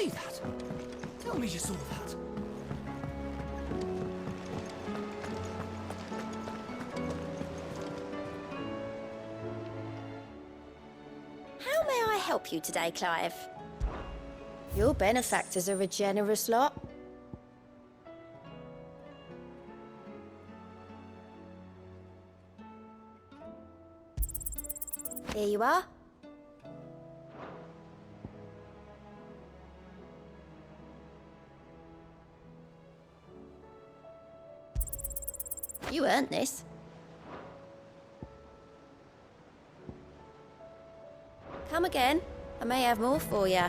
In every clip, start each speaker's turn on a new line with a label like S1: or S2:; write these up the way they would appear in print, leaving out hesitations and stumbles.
S1: see that? Tell me you saw that.
S2: How may I help you today, Clive? Your benefactors are a generous lot. Here you are. You earned this. Come again. I may have more for you.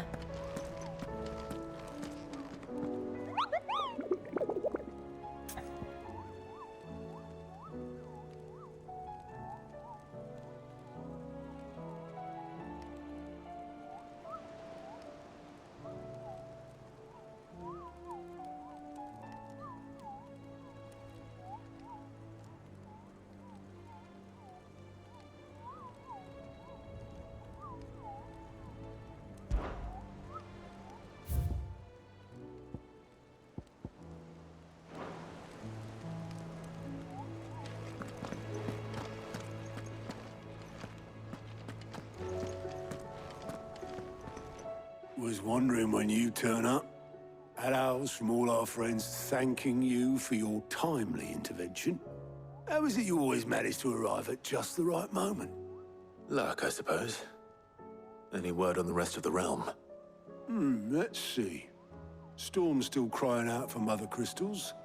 S3: Was wondering when you turn up. Hellos from all our friends thanking you for your timely intervention. How is it you always manage to arrive at just the right moment?
S4: Luck, I suppose. Any word on the rest of the realm?
S3: Let's see. Storm's still crying out for Mother Crystals.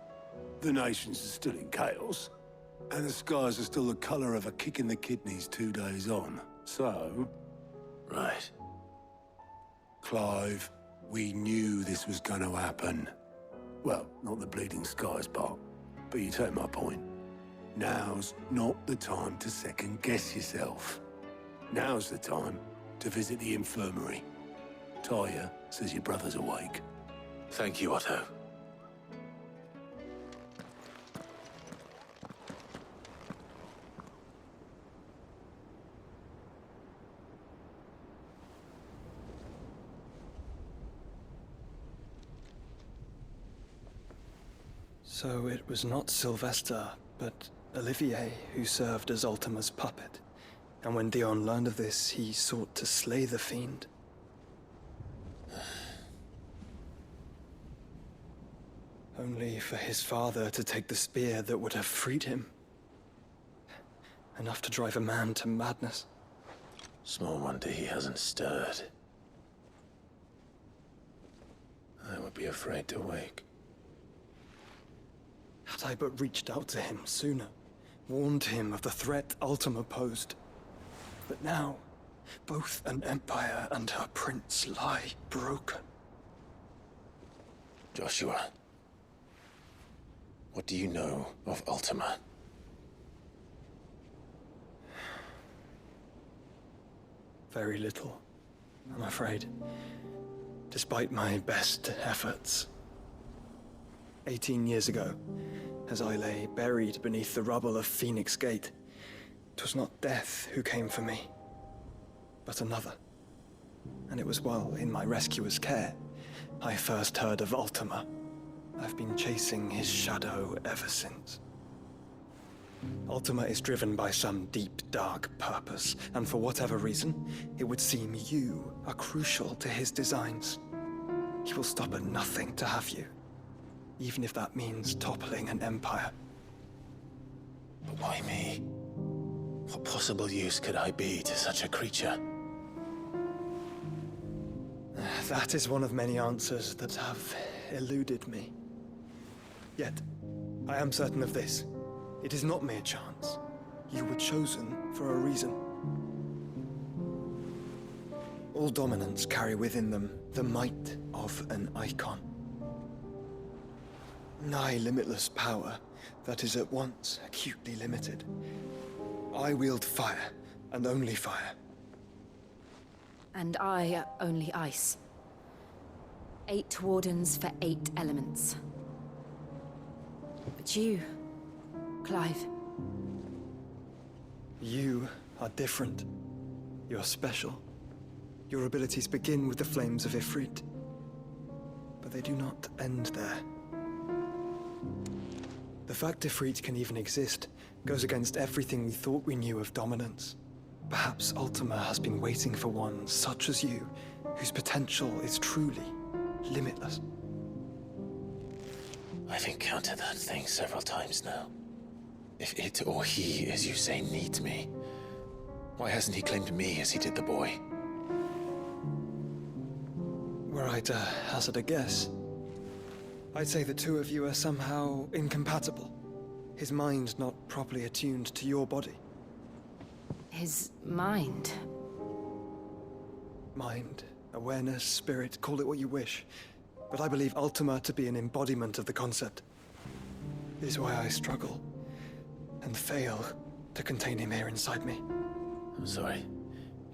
S3: The nations are still in chaos. And the skies are still the colour of a kick in the kidneys 2 days on. So...
S4: Right.
S3: Clive, we knew this was going to happen. Well, not the bleeding skies part, but you take my point. Now's not the time to second-guess yourself. Now's the time to visit the infirmary. Talia says your brother's awake.
S4: Thank you, Otto.
S5: So it was not Sylvester, but Olivier who served as Ultima's puppet. And when Dion learned of this, he sought to slay the fiend. Only for his father to take the spear that would have freed him. Enough to drive a man to madness.
S4: Small wonder he hasn't stirred. I would be afraid to wake.
S5: Had I but reached out to him sooner, warned him of the threat Ultima posed. But now, both an empire and her prince lie broken.
S4: Joshua, what do you know of Ultima?
S5: Very little, I'm afraid. Despite my best efforts. 18 years ago, as I lay buried beneath the rubble of Phoenix Gate, 'twas not death who came for me, but another. And it was while in my rescuer's care, I first heard of Ultima. I've been chasing his shadow ever since. Ultima is driven by some deep, dark purpose, and for whatever reason, it would seem you are crucial to his designs. He will stop at nothing to have you, even if that means toppling an empire.
S4: But why me? What possible use could I be to such a creature?
S5: That is one of many answers that have eluded me. Yet, I am certain of this. It is not mere chance. You were chosen for a reason. All dominants carry within them the might of an icon. Nigh limitless power that is at once acutely limited. I wield fire, and only fire.
S6: And I only ice. 8 wardens for 8 elements. But you, Clive.
S5: You are different. You're special. Your abilities begin with the flames of Ifrit. but they do not end there. The fact Ifrit can even exist goes against everything we thought we knew of dominance. Perhaps Ultima has been waiting for one such as you, whose potential is truly limitless.
S4: I've encountered that thing several times now. If it or he, as you say, needs me, why hasn't he claimed me as he did the boy?
S5: Were I to hazard a guess, I'd say the two of you are somehow incompatible. His mind not properly attuned to your body.
S6: His mind.
S5: Mind, awareness, spirit, call it what you wish. But I believe Ultima to be an embodiment of the concept. This is why I struggle and fail to contain him here inside me.
S4: I'm sorry.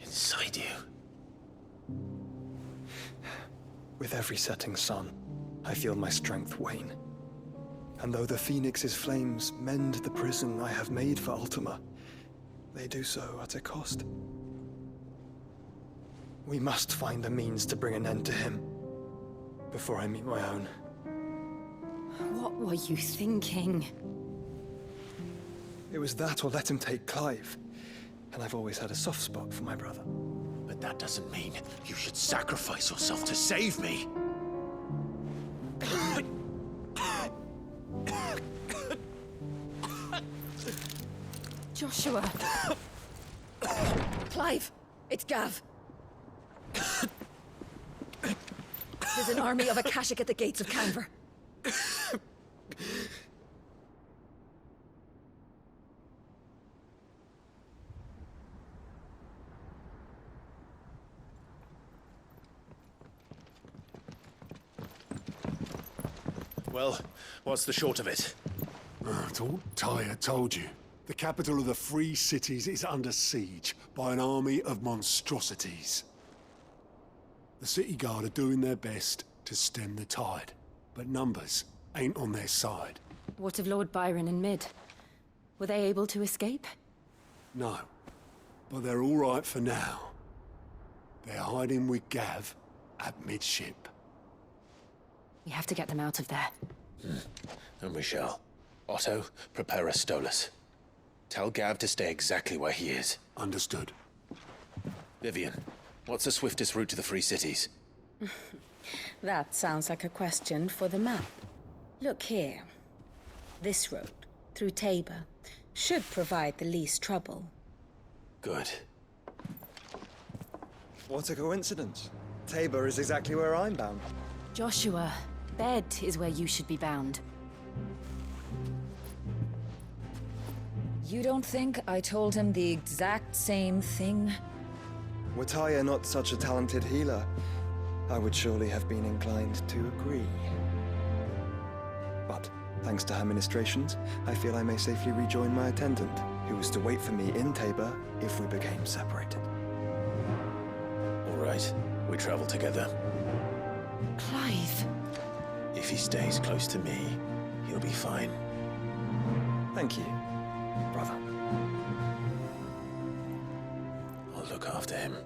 S4: Inside you?
S5: With every setting sun, I feel my strength wane. And though the Phoenix's flames mend the prison I have made for Ultima, they do so at a cost. We must find a means to bring an end to him before I meet my own.
S6: What were you thinking?
S5: It was that or let him take Clive. And I've always had a soft spot for my brother.
S4: But that doesn't mean you should sacrifice yourself to save me.
S6: Joshua!
S2: Clive, it's Gav. There's an army of Akashic at the gates of Canver.
S4: Well, what's the short of it?
S3: It's all Tyre told you. The capital of the Free Cities is under siege by an army of monstrosities. The city guard are doing their best to stem the tide, but numbers ain't on their side.
S6: What of Lord Byron and Mid? Were they able to escape?
S3: No, but they're all right for now. They're hiding with Gav at midship.
S6: We have to get them out of there.
S4: And we shall. Otto, prepare a Stolas. Tell Gav to stay exactly where he is.
S3: Understood.
S4: Vivian, what's the swiftest route to the Free Cities?
S7: That sounds like a question for the map. Look here. This road, through Tabor, should provide the least trouble.
S4: Good.
S5: What a coincidence. Tabor is exactly where I'm bound.
S6: Joshua, bed is where you should be bound.
S7: You don't think I told him the exact same thing?
S5: Were Tyre not such a talented healer, I would surely have been inclined to agree. But, thanks to her ministrations, I feel I may safely rejoin my attendant, who was to wait for me in Tabor if we became separated.
S4: All right, we travel together.
S6: Clive!
S4: If he stays close to me, he'll be fine.
S5: Thank you, brother.
S4: I'll look after him.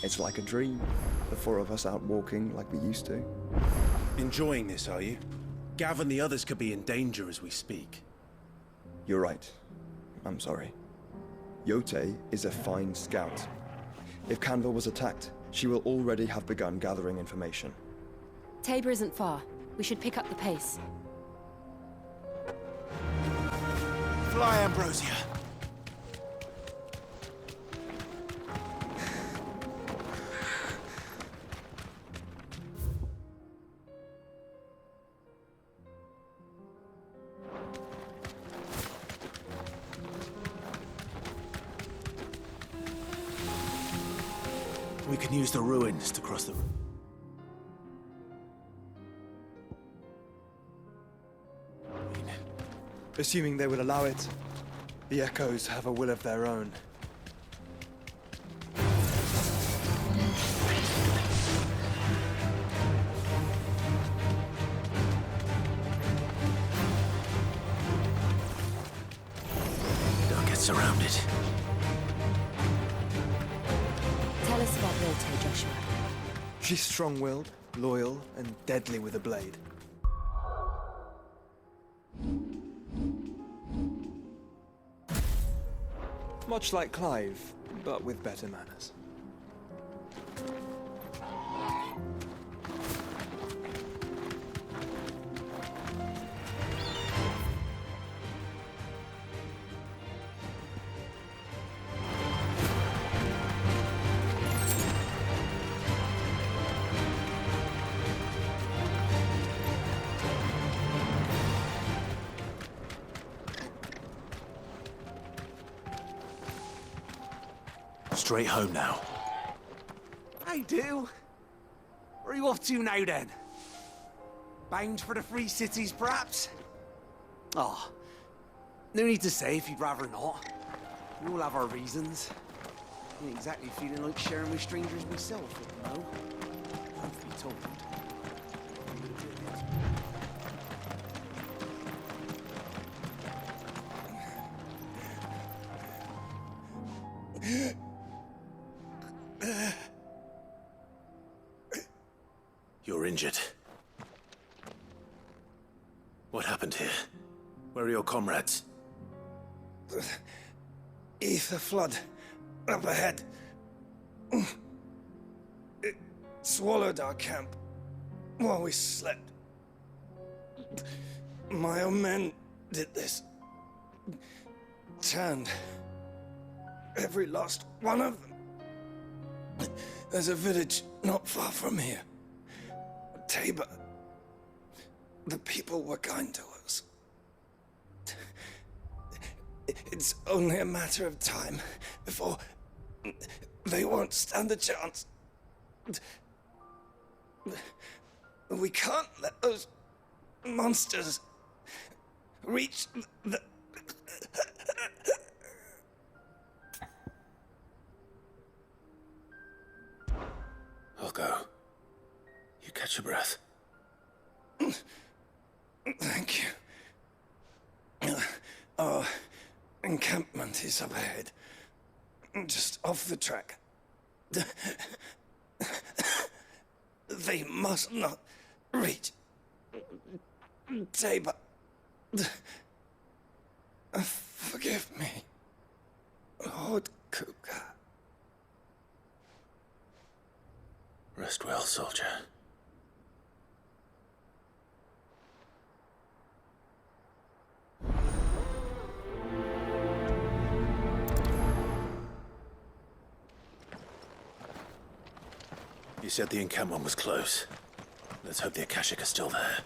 S5: It's like a dream. The four of us out walking like we used to.
S8: Enjoying this, are you? Gav and the others could be in danger as we speak.
S5: You're right. I'm sorry. Yote is a fine scout. If Canville was attacked, she will already have begun gathering information.
S6: Tabor isn't far. We should pick up the pace.
S8: fly, Ambrosia. We can use the ruins to cross the...
S5: Assuming they will allow it, the Echoes have a will of their own.
S8: Don't get surrounded.
S6: Tell us about Rote, Joshua.
S5: She's strong-willed, loyal, and deadly with a blade. Much like Clive, but with better manners.
S8: Straight home now.
S1: I do. Where are you off to now, then? Bound for the Free Cities, perhaps? Oh, no need to say if you'd rather not. We all have our reasons. Ain't exactly feeling like sharing with strangers myself, you know? Truth be told.
S8: You're injured. What happened here? Where are your comrades?
S5: Ether flood up ahead. It swallowed our camp while we slept. My own men did this. Turned every last one of them. There's a village not far from here. Tabor. The people were kind to us. It's only a matter of time before they won't stand a chance. We can't let those monsters reach the...
S8: I'll go. You catch your breath.
S5: Thank you. Our encampment is up ahead. Just off the track. They must not reach Tabor. Forgive me, Lord Kuka.
S8: Rest well, soldier. You said the encampment was close. Let's hope the Akashic are still there.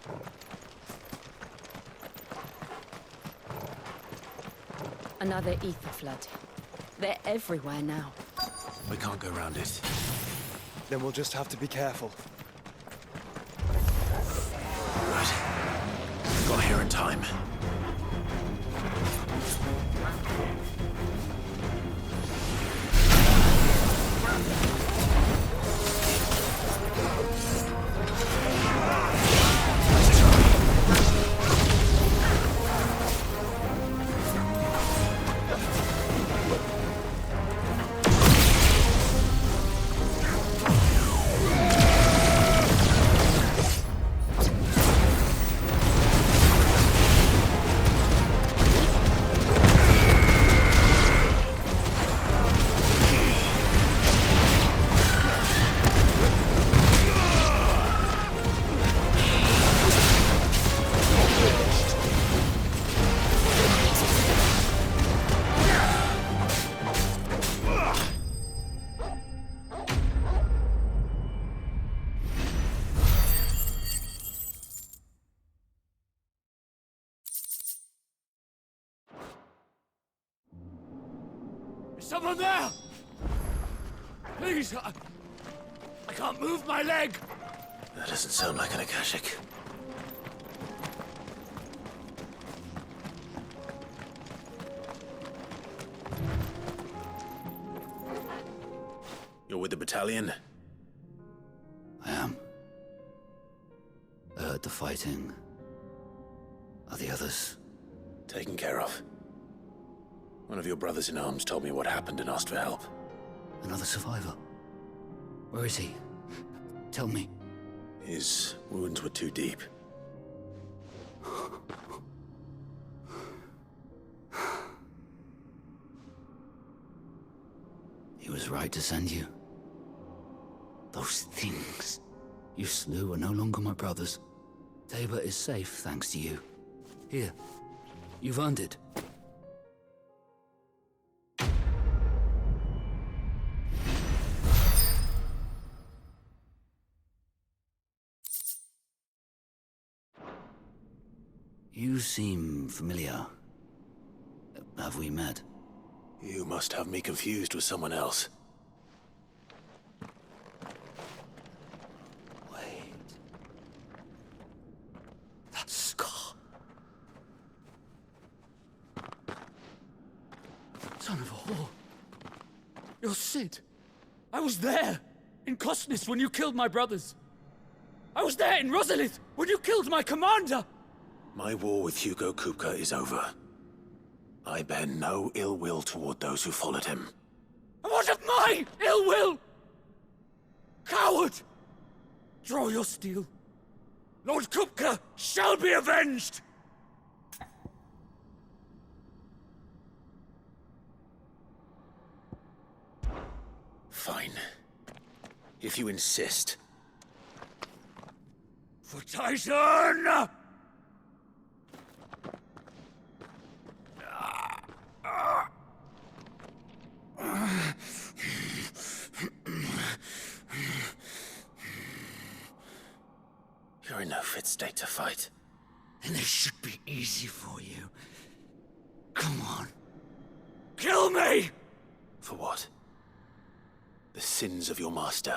S6: Another ether flood. They're everywhere now.
S8: We can't go around it.
S5: Then we'll just have to be careful.
S8: Right. Got here in time.
S9: Someone there! Please, I can't move my leg!
S8: That doesn't sound like an Akashic. You're with the battalion?
S10: I am. I heard the fighting. Are the others?
S8: Taken care of. One of your brothers in arms told me what happened and asked for help.
S10: Another survivor? Where is he? Tell me.
S8: His wounds were too deep.
S10: He was right to send you. Those things you slew are no longer my brothers. Tabor is safe thanks to you. Here, you've earned it. You seem familiar. Have we met?
S8: You must have me confused with someone else.
S10: Wait. That scar.
S9: Son of a whore. You're Sid. I was there, in Costness, when you killed my brothers. I was there in Rosalith, when you killed my commander!
S8: My war with Hugo Kupka is over. I bear no ill will toward those who followed him.
S9: And what of my ill will? Coward! Draw your steel. Lord Kupka shall be avenged!
S8: Fine. If you insist.
S9: For Titan!
S8: You're in no fit state to fight.
S10: And this should be easy for you. Come on.
S9: Kill me!
S8: For what? The sins of your master.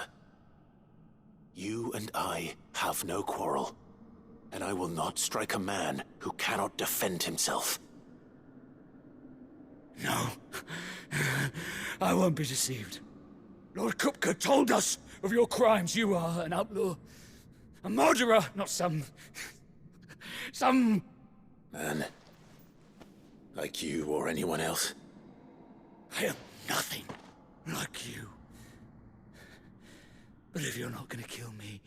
S8: You and I have no quarrel, and I will not strike a man who cannot defend himself.
S9: No. I won't be deceived. Lord Kupka told us of your crimes. You are an outlaw. A murderer, not some...
S8: Man. Like you or anyone else.
S9: I am nothing like you. But if you're not gonna kill me,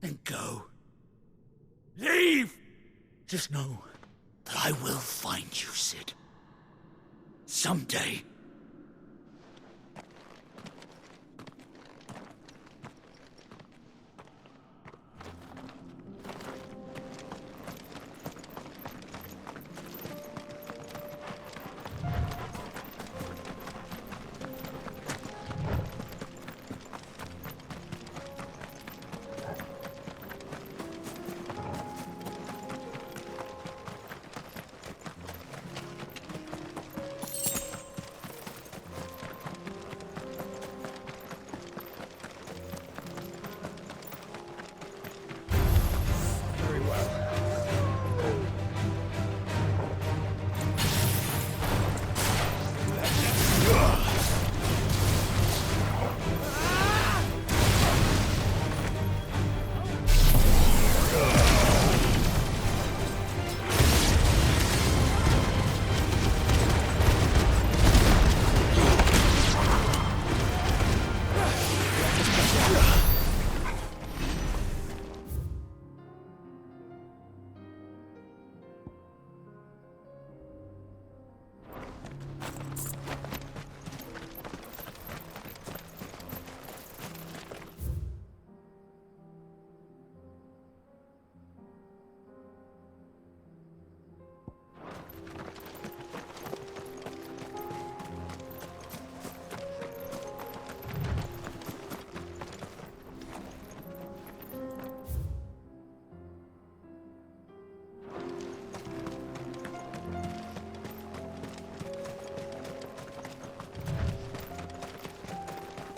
S9: then go. Leave! Just know that I will find you, Sid. Someday.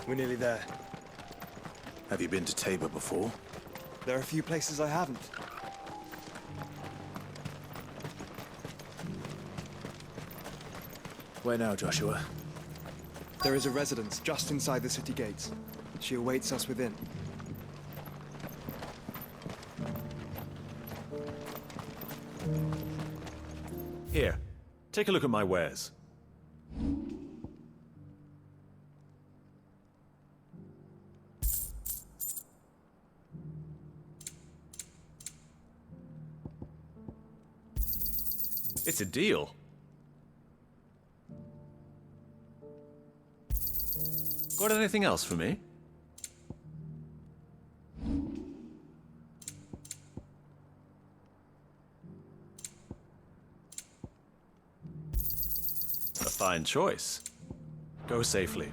S5: We're nearly there.
S8: Have you been to Tabor before?
S5: There are a few places I haven't.
S8: Where now, Joshua?
S5: There is a residence just inside the city gates. She awaits us within.
S11: Here, take a look at my wares. It's a deal. Got anything else for me? A fine choice. Go safely.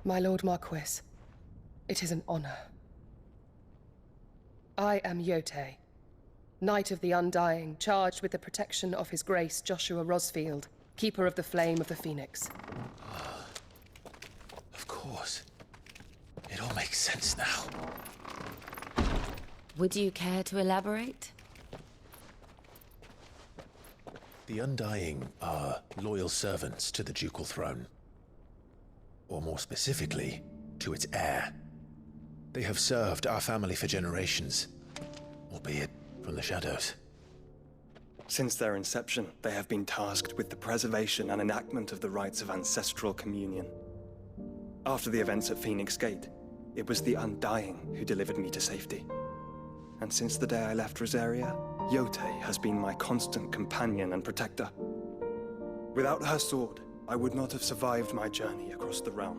S12: My Lord Marquis, it is an honor. I am Yote, Knight of the Undying, charged with the protection of His Grace Joshua Rosfield, Keeper of the Flame of the Phoenix.
S8: Of course. It all makes sense now.
S6: Would you care to elaborate?
S8: The Undying are loyal servants to the ducal throne. Or more specifically, to its heir. They have served our family for generations, albeit from the shadows.
S5: Since their inception, they have been tasked with the preservation and enactment of the rites of ancestral communion. After the events at Phoenix Gate, it was the Undying who delivered me to safety. And since the day I left Rosaria, Yote has been my constant companion and protector. Without her sword, I would not have survived my journey across the realm.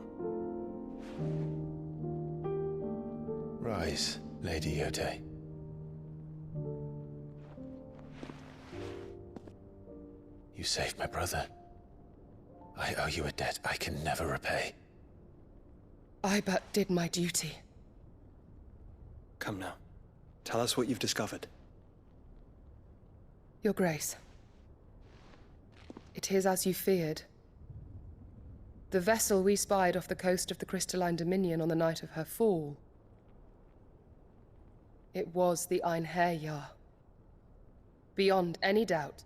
S8: Rise, Lady Yote. You saved my brother. I owe you a debt I can never repay.
S12: I but did my duty.
S5: Come now. Tell us what you've discovered.
S12: Your Grace. It is as you feared. The vessel we spied off the coast of the Crystalline Dominion on the night of her fall. It was the Einherjar. Beyond any doubt.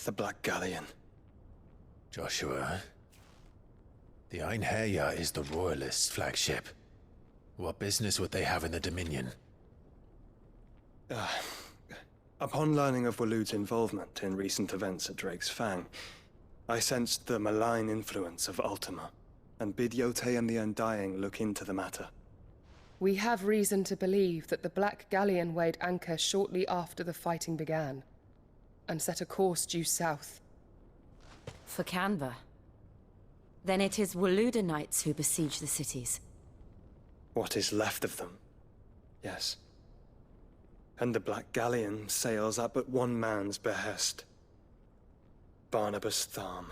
S5: The Black Galleon.
S8: Joshua, the Einherjar is the Royalists' flagship. What business would they have in the Dominion?
S5: Upon learning of Waloed's involvement in recent events at Drake's Fang, I sensed the malign influence of Ultima, and bid Yote and the Undying look into the matter.
S12: We have reason to believe that the Black Galleon weighed anchor shortly after the fighting began, and set a course due south.
S6: For Canva. Then it is Waloed Knights who besiege the cities.
S5: What is left of them? Yes. And the Black Galleon sails at but one man's behest. Barnabas Tharm.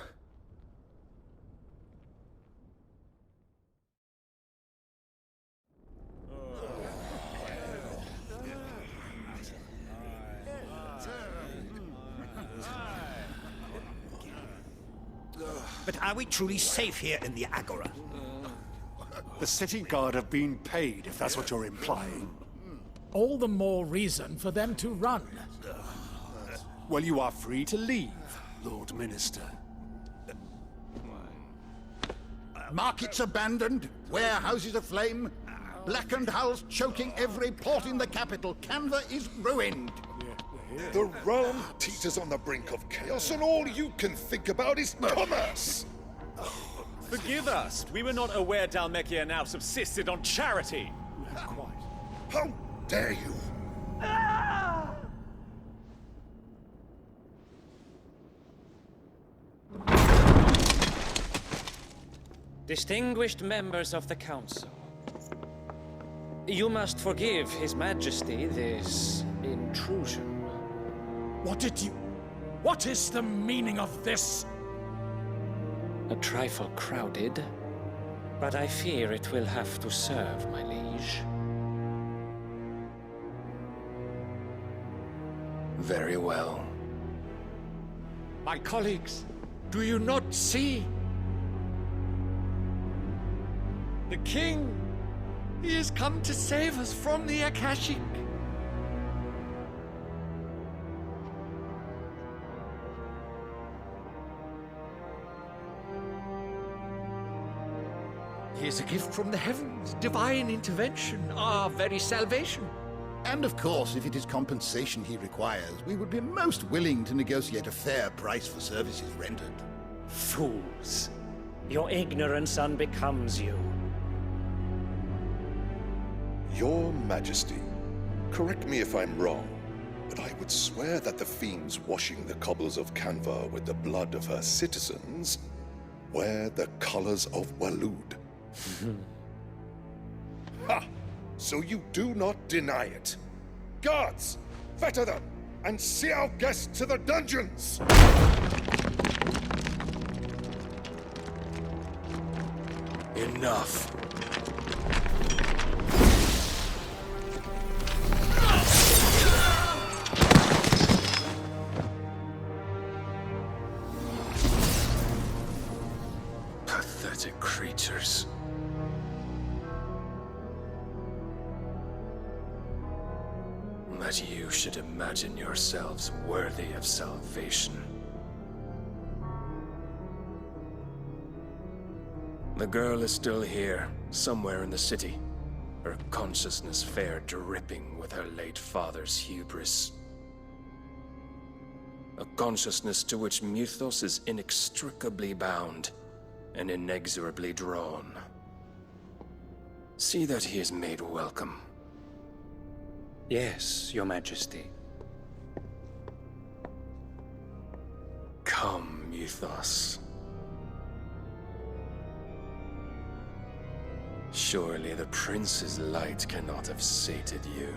S13: But are we truly safe here in the Agora?
S3: The city guard have been paid, if that's what you're implying.
S14: All the more reason for them to run.
S3: Well, you are free to leave, Lord Minister.
S13: Markets abandoned, warehouses aflame, blackened hulls choking every port in the capital. Canva is ruined.
S15: The realm teeters on the brink of chaos, and all you can think about is commerce!
S11: Forgive us. We were not aware Dhalmekia now subsisted on charity.
S15: How dare you!
S16: Distinguished members of the Council, you must forgive His Majesty this intrusion.
S14: What is the meaning of this?
S16: A trifle crowded, but I fear it will have to serve, my liege.
S17: Very well.
S14: My colleagues, do you not see? The king! He has come to save us from the Akashic! He is a gift from the heavens, divine intervention, our very salvation.
S18: And of course, if it is compensation he requires, we would be most willing to negotiate a fair price for services rendered.
S16: Fools! Your ignorance unbecomes you.
S15: Your Majesty, correct me if I'm wrong, but I would swear that the fiends washing the cobbles of Canva with the blood of her citizens wear the colors of Waloed. Ha! So you do not deny it. Guards, fetter them, and see our guests to the dungeons!
S17: Enough. Pathetic creatures. That you should imagine yourselves worthy of salvation. The girl is still here, somewhere in the city. Her consciousness fair dripping with her late father's hubris. A consciousness to which Mythos is inextricably bound and inexorably drawn. See that he is made welcome.
S16: Yes, Your Majesty.
S17: Come, Mythos. Surely the prince's light cannot have sated you.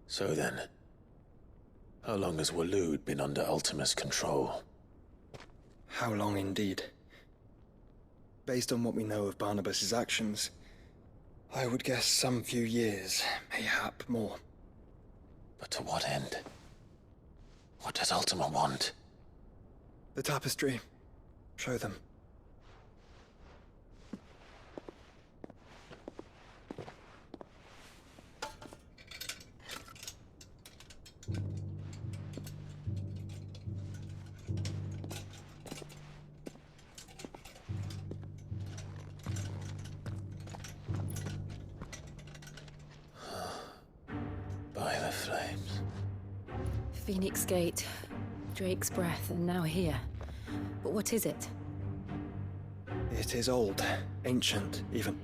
S4: So then, how long has Waloed been under Ultima's control?
S5: How long indeed? Based on what we know of Barnabas's actions, I would guess some few years, mayhap more.
S4: But to what end? What does Ultima want?
S5: The tapestry. Show them.
S4: By the flames.
S6: Phoenix Gate, Drake's Breath, and now here. But what is it?
S5: It is old, ancient, even.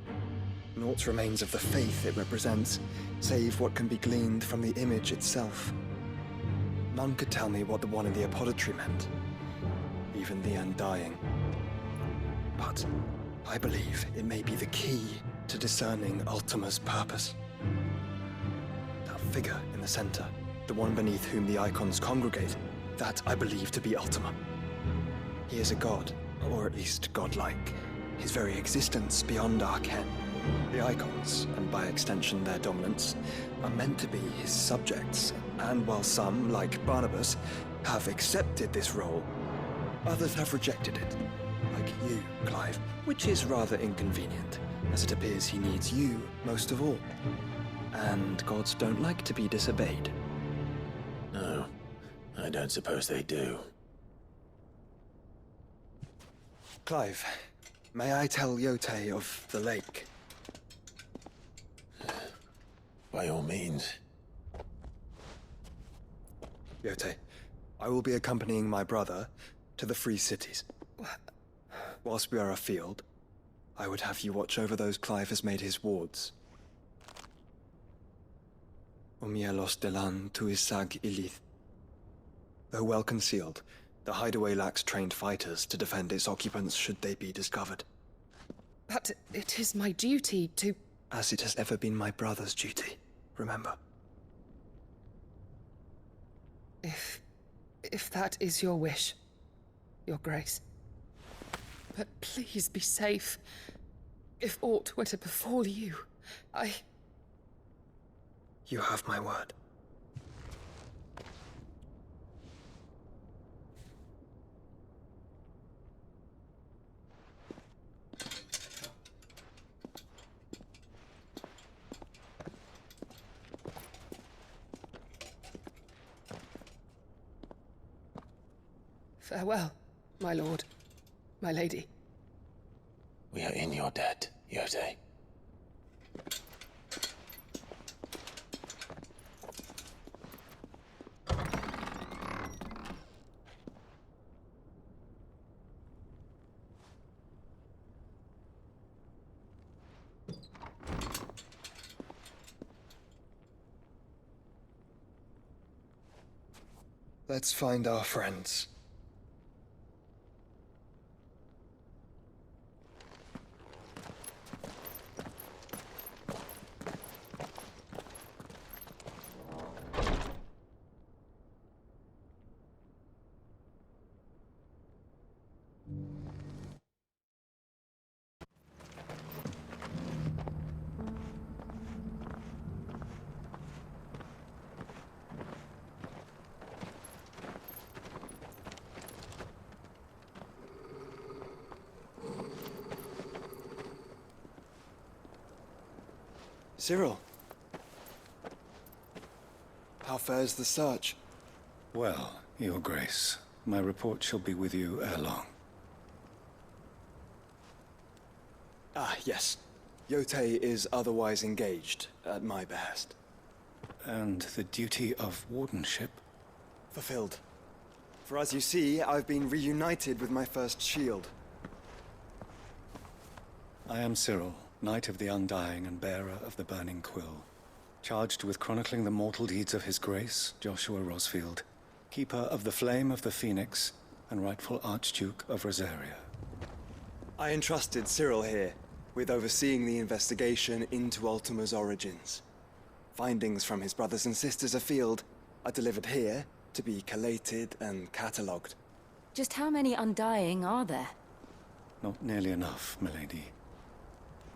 S5: Naught remains of the faith it represents, save what can be gleaned from the image itself. None could tell me what the one in the apothecary meant, even the Undying. But I believe it may be the key to discerning Ultima's purpose. That figure in the center, the one beneath whom the icons congregate, that I believe to be Ultima. He is a god, or at least godlike, his very existence beyond our ken. The icons, and by extension their dominance, are meant to be his subjects, and while some, like Barnabas, have accepted this role, others have rejected it, like you, Clive, which is rather inconvenient. as it appears he needs you most of all. And gods don't like to be disobeyed.
S4: No, I don't suppose they do.
S5: Clive, may I tell Yotei of the lake?
S4: By all means.
S5: Yotei, I will be accompanying my brother to the Free Cities. Whilst we are afield, I would have you watch over those Clive has made his wards. Omielos delan tuisag ilith. Though well concealed, the hideaway lacks trained fighters to defend its occupants should they be discovered.
S12: But it is my duty to...
S5: As it has ever been my brother's duty, remember.
S12: If that is your wish, Your Grace. But please be safe. If aught were to befall you,
S5: You have my word.
S12: Farewell, my lord, my lady.
S4: We are in your debt, Yotei.
S5: Let's find our friends. Cyril. How fares the search?
S17: Well, Your Grace, my report shall be with you ere long.
S5: Ah, yes. Yotei is otherwise engaged, at my behest.
S17: And the duty of wardenship?
S5: Fulfilled. For as you see, I've been reunited with my first shield.
S17: I am Cyril, Knight of the Undying and bearer of the Burning Quill, charged with chronicling the mortal deeds of His Grace, Joshua Rosfield, keeper of the Flame of the Phoenix and rightful Archduke of Rosaria.
S5: I entrusted Cyril here with overseeing the investigation into Ultima's origins. Findings from his brothers and sisters afield are delivered here to be collated and catalogued.
S6: Just how many Undying are there?
S17: Not nearly enough, milady.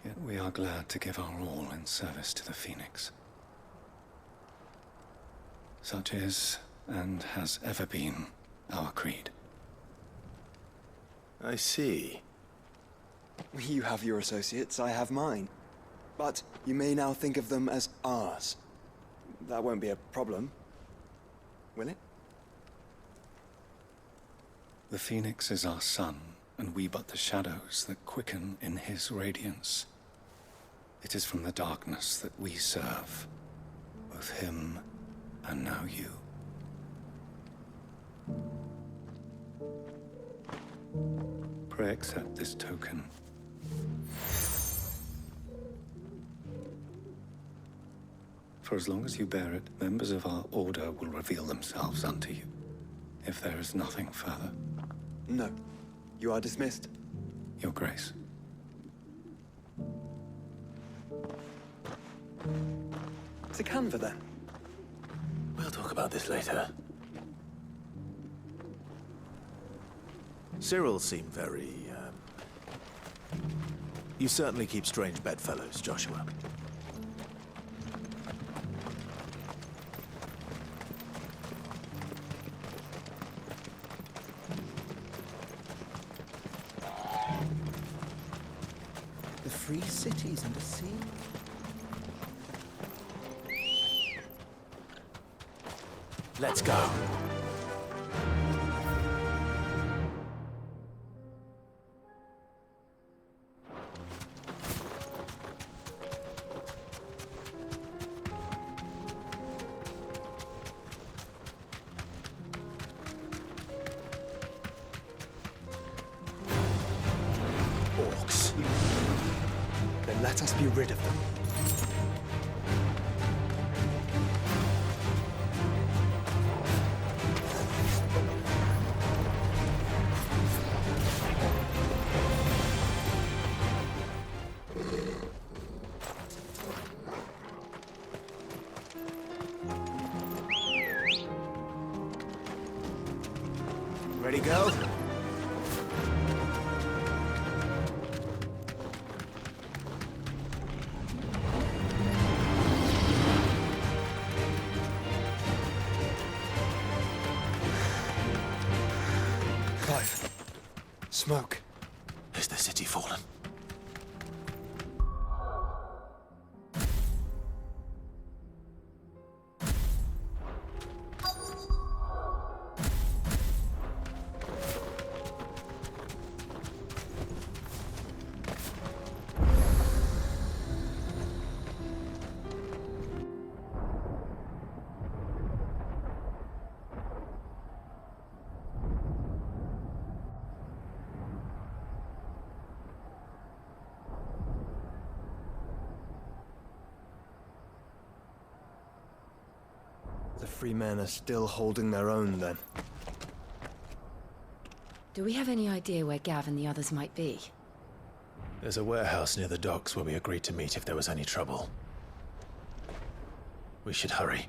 S17: Yet we are glad to give our all in service to the Phoenix. Such is, and has ever been, our creed.
S4: I see.
S5: You have your associates, I have mine. But you may now think of them as ours. That won't be a problem, will it?
S17: The Phoenix is our sun, and we but the shadows that quicken in his radiance. It is from the darkness that we serve, both him and now you. Pray accept this token. For as long as you bear it, members of our order will reveal themselves unto you, if there is nothing further.
S5: No. You are dismissed.
S17: Your Grace.
S5: To Canva, then.
S4: We'll talk about this later.
S8: Cyril seemed very, You certainly keep strange bedfellows, Joshua.
S1: The free cities and the sea.
S8: Let's go.
S1: Orcs. Then let us be rid of them. Ready, go?
S5: Clive. Smoke.
S8: Is the city fallen?
S5: The free men are still holding their own, then.
S6: Do we have any idea where Gav and the others might be?
S4: There's a warehouse near the docks where we agreed to meet if there was any trouble. We should hurry.